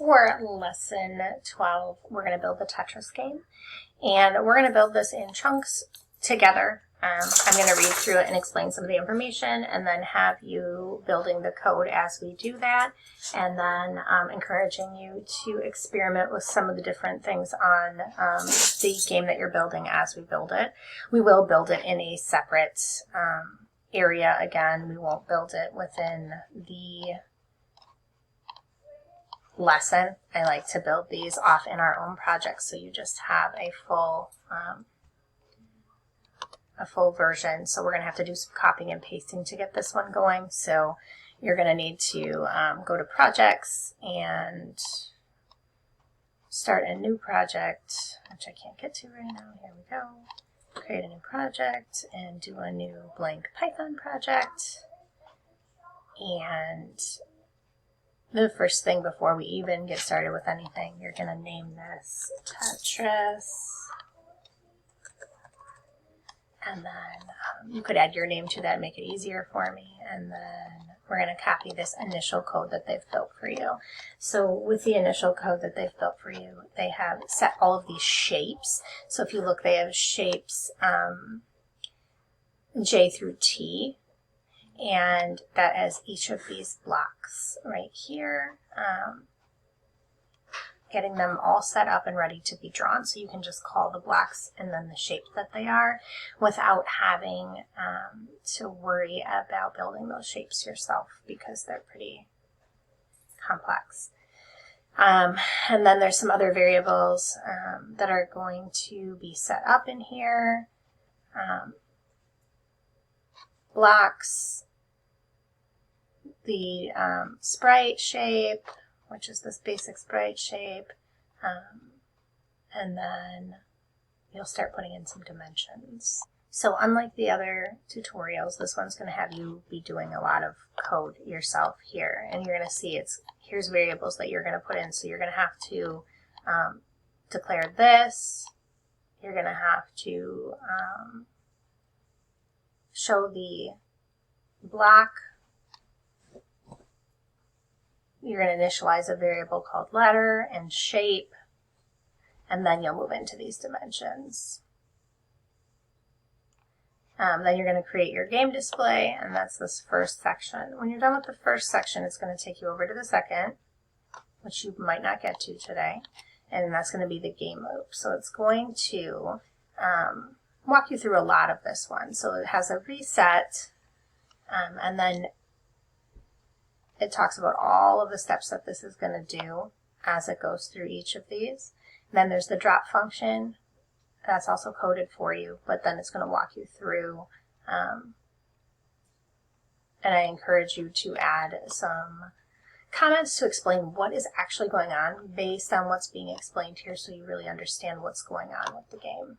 For lesson 12, we're going to build the Tetris game, and we're going to build this in chunks together. I'm going to read through it and explain some of the information, and then have you building the code as we do that, and then encouraging you to experiment with some of the different things on the game that you're building as we build it. We will build it in a separate area again. We won't build it within the lesson. I like to build these off in our own projects, so you just have a full version. So we're going to have to do some copying and pasting to get this one going. So you're going to need to go to projects and start a new project, which I can't get to right now. Here we go. Create a new project and do a new blank Python project. And the first thing before we even get started with anything, you're going to name this Tetris. And then you could add your name to that, make it easier for me. And then we're going to copy this initial code that they've built for you. So with the initial code that they've built for you, they have set all of these shapes. So if you look, they have shapes J through T. And that has each of these blocks right here, getting them all set up and ready to be drawn. So you can just call the blocks and then the shapes that they are without having to worry about building those shapes yourself, because they're pretty complex. And then there's some other variables that are going to be set up in here. Blocks, the sprite shape, which is this basic sprite shape, and then you'll start putting in some dimensions. So unlike the other tutorials, this one's going to have you be doing a lot of code yourself here, and you're going to see here's variables that you're going to put in. So you're going to have to declare this. You're going to have to show the block. You're going to initialize a variable called letter and shape, and then you'll move into these dimensions. Then you're going to create your game display, and that's this first section. When you're done with the first section, it's going to take you over to the second, which you might not get to today, and that's going to be the game loop. So it's going to walk you through a lot of this one. So it has a reset, and then it talks about all of the steps that this is going to do as it goes through each of these. Then there's the drop function. That's also coded for you, but then it's going to walk you through. And I encourage you to add some comments to explain what is actually going on based on what's being explained here, so you really understand what's going on with the game.